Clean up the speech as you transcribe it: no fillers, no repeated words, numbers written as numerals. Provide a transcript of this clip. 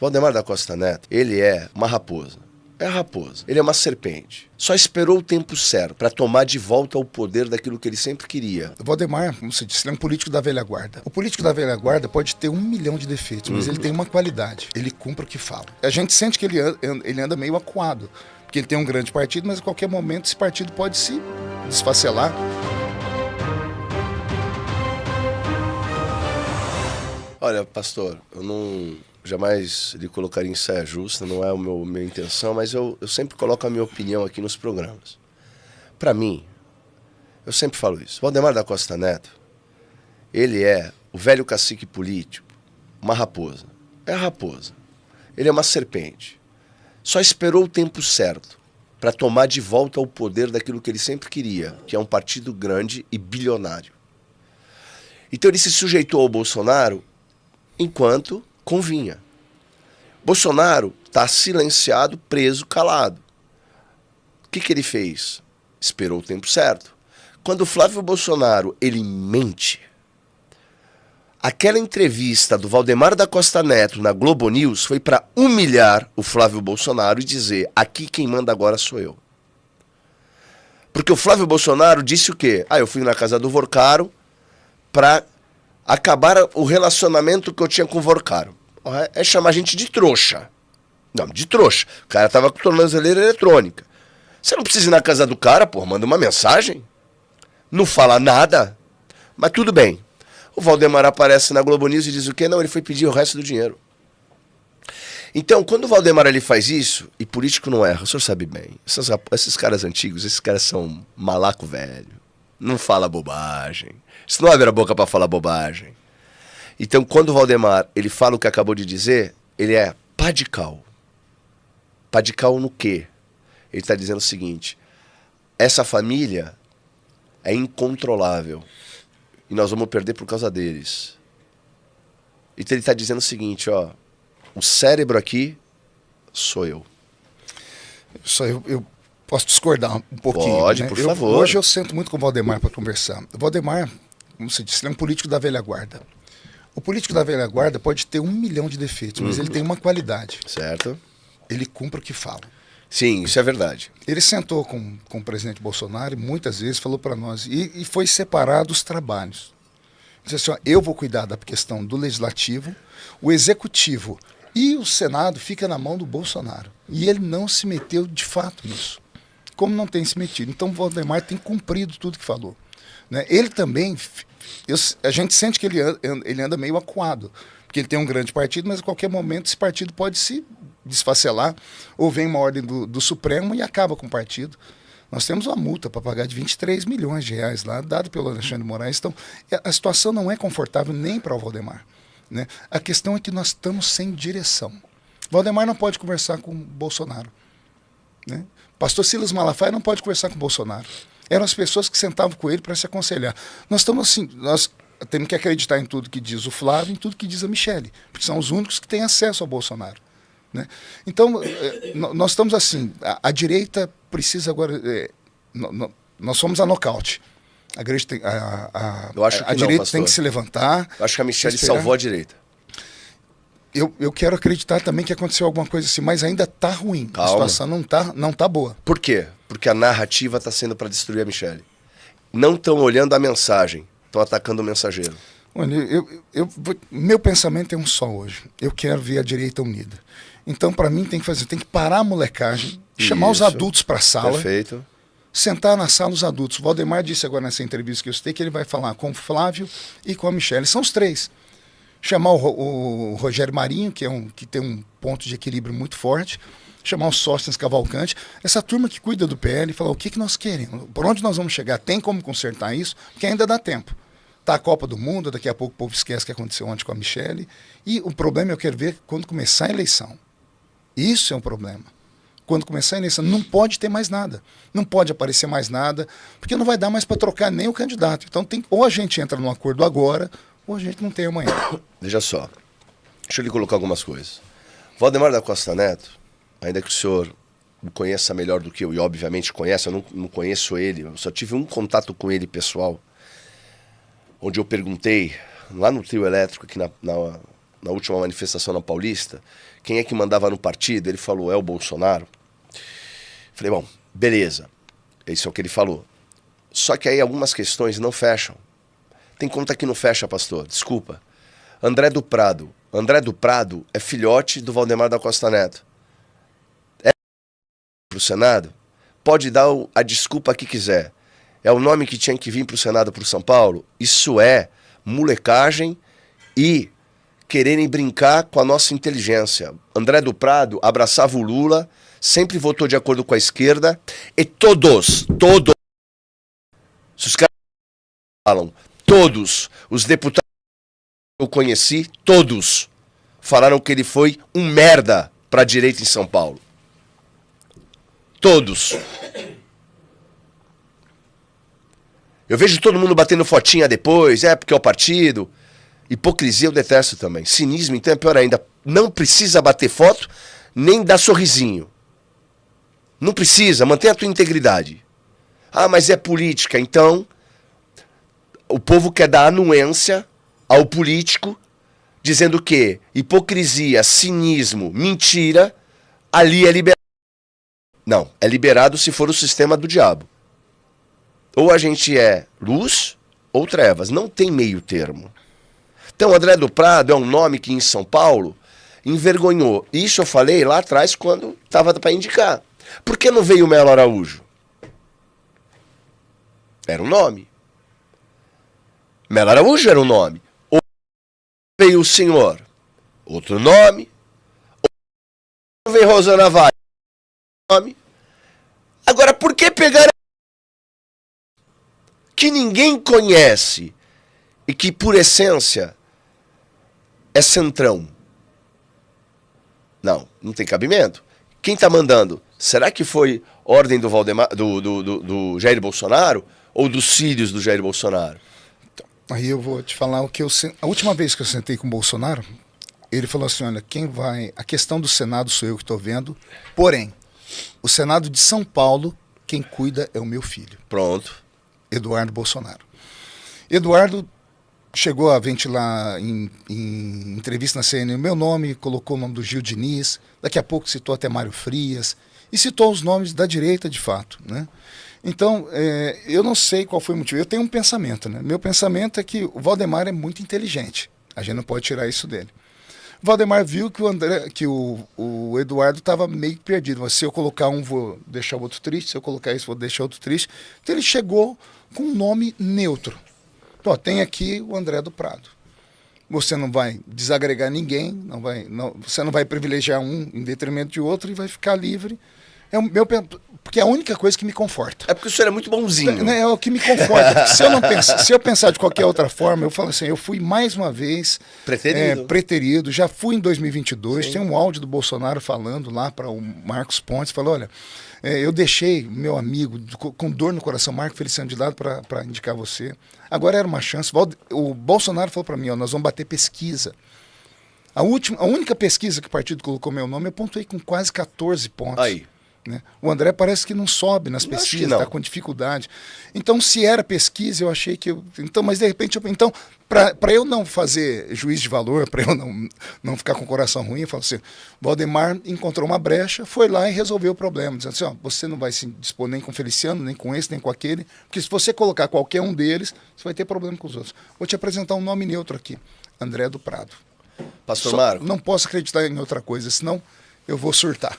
Valdemar da Costa Neto, ele é uma raposa. É a raposa. Ele é uma serpente. Só esperou o tempo certo para tomar de volta o poder daquilo que ele sempre queria. O Valdemar, como você disse, ele é um político da velha guarda. O político da velha guarda pode ter 1 milhão de defeitos, mas ele tem uma qualidade. Ele cumpre o que fala. A gente sente que ele anda meio acuado, porque ele tem um grande partido, mas a qualquer momento esse partido pode se desfacelar. Olha, pastor, eu jamais lhe colocaria em saia justa, não é a minha intenção, mas eu sempre coloco a minha opinião aqui nos programas. Para mim, eu sempre falo isso, Valdemar da Costa Neto, ele é o velho cacique político, uma raposa. É a raposa. Ele é uma serpente. Só esperou o tempo certo para tomar de volta o poder daquilo que ele sempre queria, que é um partido grande e bilionário. Então ele se sujeitou ao Bolsonaro enquanto convinha. Bolsonaro está silenciado, preso, calado. O que ele fez? Esperou o tempo certo. Quando o Flávio Bolsonaro, ele mente, aquela entrevista do Valdemar da Costa Neto na Globo News foi para humilhar o Flávio Bolsonaro e dizer, aqui quem manda agora sou eu. Porque o Flávio Bolsonaro disse o quê? Eu fui na casa do Vorcaro para acabar o relacionamento que eu tinha com o Vorcaro. É chamar a gente de trouxa. Não, de trouxa. O cara tava com tornozeleira eletrônica. Você não precisa ir na casa do cara, pô, manda uma mensagem. Não fala nada. Mas tudo bem. O Valdemar aparece na Globo News e diz o quê? Não, ele foi pedir o resto do dinheiro. Então, quando o Valdemar ele faz isso, e político não erra, o senhor sabe bem, esses caras antigos, esses caras são malaco velho. Não fala bobagem. Você não abre a boca para falar bobagem. Então, quando o Valdemar ele fala o que acabou de dizer, ele é pá de cal. Pá de cal no quê? Ele está dizendo o seguinte, essa família é incontrolável e nós vamos perder por causa deles. Então ele está dizendo o seguinte, ó, o cérebro aqui sou eu. Só eu posso discordar um pouquinho. Pode, né? por favor. Hoje eu sento muito com o Valdemar para conversar. O Valdemar, como você disse, ele é um político da velha guarda. O político da velha guarda pode ter 1 milhão de defeitos, mas ele tem uma qualidade. Certo. Ele cumpre o que fala. Sim, isso é verdade. Ele sentou com o presidente Bolsonaro e muitas vezes falou para nós, e foi separado os trabalhos. Disse assim, ó, eu vou cuidar da questão do legislativo, o executivo e o Senado fica na mão do Bolsonaro. E ele não se meteu de fato nisso. Como não tem se metido. Então o Valdemar tem cumprido tudo que falou. Né? Ele também, a gente sente que ele anda meio acuado, porque ele tem um grande partido, mas a qualquer momento esse partido pode se desfacelar, ou vem uma ordem do Supremo e acaba com o partido. Nós temos uma multa para pagar de 23 milhões de reais lá, dada pelo Alexandre de Moraes. Então, a situação não é confortável nem para o Valdemar. Né? A questão é que nós estamos sem direção. Valdemar não pode conversar com o Bolsonaro. Né? Pastor Silas Malafaia não pode conversar com o Bolsonaro. Eram as pessoas que sentavam com ele para se aconselhar. Nós estamos assim, nós temos que acreditar em tudo que diz o Flávio e em tudo que diz a Michele, porque são os únicos que têm acesso ao Bolsonaro. Né? Então, nós estamos assim, a direita precisa agora, nós somos a nocaute. A direita tem que se levantar. Eu acho que a Michele salvou a direita. Eu quero acreditar também que aconteceu alguma coisa assim, mas ainda está ruim. Calma. A situação não tá boa. Por quê? Porque a narrativa está sendo para destruir a Michele. Não estão olhando a mensagem, estão atacando o mensageiro. Olha, meu pensamento é um só hoje. Eu quero ver a direita unida. Então, para mim, tem que parar a molecagem, chamar os adultos para a sala. Perfeito. Sentar na sala os adultos. O Valdemar disse agora nessa entrevista que eu citei que ele vai falar com o Flávio e com a Michele. São os três. Chamar o Rogério Marinho, que tem um ponto de equilíbrio muito forte. Chamar o Sóstenes Cavalcante. Essa turma que cuida do PL e falar o que nós queremos. Por onde nós vamos chegar? Tem como consertar isso? Porque ainda dá tempo. Tá a Copa do Mundo, daqui a pouco o povo esquece o que aconteceu ontem com a Michele. E o problema eu quero ver quando começar a eleição. Isso é um problema. Quando começar a eleição, não pode ter mais nada. Não pode aparecer mais nada, porque não vai dar mais para trocar nem o candidato. Então, ou a gente entra num acordo agora, ou a gente não tem amanhã. Veja só, deixa eu lhe colocar algumas coisas. Valdemar da Costa Neto, ainda que o senhor o conheça melhor do que eu, e obviamente conhece, eu não conheço ele, eu só tive um contato com ele pessoal, onde eu perguntei, lá no trio elétrico, aqui na última manifestação na Paulista, quem é que mandava no partido, ele falou, é o Bolsonaro. Falei, bom, beleza, isso é o que ele falou. Só que aí algumas questões não fecham. Tem conta que não fecha, pastor, desculpa. André do Prado. André do Prado é filhote do Valdemar da Costa Neto. É pro Senado? Pode dar a desculpa que quiser. É o nome que tinha que vir pro Senado por São Paulo? Isso é molecagem e quererem brincar com a nossa inteligência. André do Prado abraçava o Lula, sempre votou de acordo com a esquerda, e todos, se os caras falam, todos os deputados que eu conheci, todos falaram que ele foi um merda pra direita em São Paulo. Todos. Eu vejo todo mundo batendo fotinha depois, porque é o partido. Hipocrisia eu detesto também. Cinismo, então, é pior ainda. Não precisa bater foto, nem dar sorrisinho. Não precisa, mantenha a tua integridade. Ah, mas é política. Então, o povo quer dar anuência ao político, dizendo que hipocrisia, cinismo, mentira, ali é liberado. Não, é liberado se for o sistema do diabo. Ou a gente é luz ou trevas. Não tem meio termo. Então, André do Prado é um nome que em São Paulo envergonhou. Isso eu falei lá atrás quando estava para indicar. Por que não veio o Melo Araújo? Era um nome. Melo Araújo era um nome. Ou veio o senhor? Outro nome. Ou veio Rosana Vale? Nome. Agora, por que pegar que ninguém conhece e que, por essência, é centrão? Não tem cabimento. Quem está mandando? Será que foi ordem do Valdemar, do Jair Bolsonaro ou dos filhos do Jair Bolsonaro? Então, aí eu vou te falar o que a última vez que eu sentei com o Bolsonaro, ele falou assim, olha, a questão do Senado sou eu que estou vendo, porém, o Senado de São Paulo, quem cuida é o meu filho. Pronto. Eduardo Bolsonaro. Eduardo chegou a ventilar em entrevista na CNN o meu nome, colocou o nome do Gil Diniz, daqui a pouco citou até Mário Frias, e citou os nomes da direita de fato, né? Então, eu não sei qual foi o motivo. Eu tenho um pensamento, né? Meu pensamento é que o Valdemar é muito inteligente. A gente não pode tirar isso dele. O Valdemar viu que o Eduardo estava meio perdido. Mas se eu colocar um, vou deixar o outro triste. Se eu colocar isso, vou deixar o outro triste. Então ele chegou com um nome neutro. Então, tem aqui o André do Prado. Você não vai desagregar ninguém, você não vai privilegiar um em detrimento de outro e vai ficar livre. Porque é a única coisa que me conforta. É porque o senhor é muito bonzinho. É o que me conforta. Se eu pensar de qualquer outra forma, eu falo assim, eu fui mais uma vez preterido. Já fui em 2022, Sim. Tem um áudio do Bolsonaro falando lá para o Marcos Pontes, falou, olha, eu deixei meu amigo com dor no coração, Marco Feliciano, de lado para indicar você. Agora era uma chance. O Bolsonaro falou para mim, nós vamos bater pesquisa. A única pesquisa que o partido colocou meu nome, eu pontuei com quase 14 pontos. Aí. Né? O André parece que não sobe nas pesquisas, está com dificuldade. Então, se era pesquisa, eu achei que... mas de repente, para eu não fazer juízo de valor, para eu não ficar com o coração ruim, eu falo assim, Valdemar encontrou uma brecha, foi lá e resolveu o problema. Dizendo assim, você não vai se dispor nem com o Feliciano, nem com esse, nem com aquele, porque se você colocar qualquer um deles, você vai ter problema com os outros. Vou te apresentar um nome neutro aqui, André do Prado. Pastor Marco. Não posso acreditar em outra coisa, senão eu vou surtar.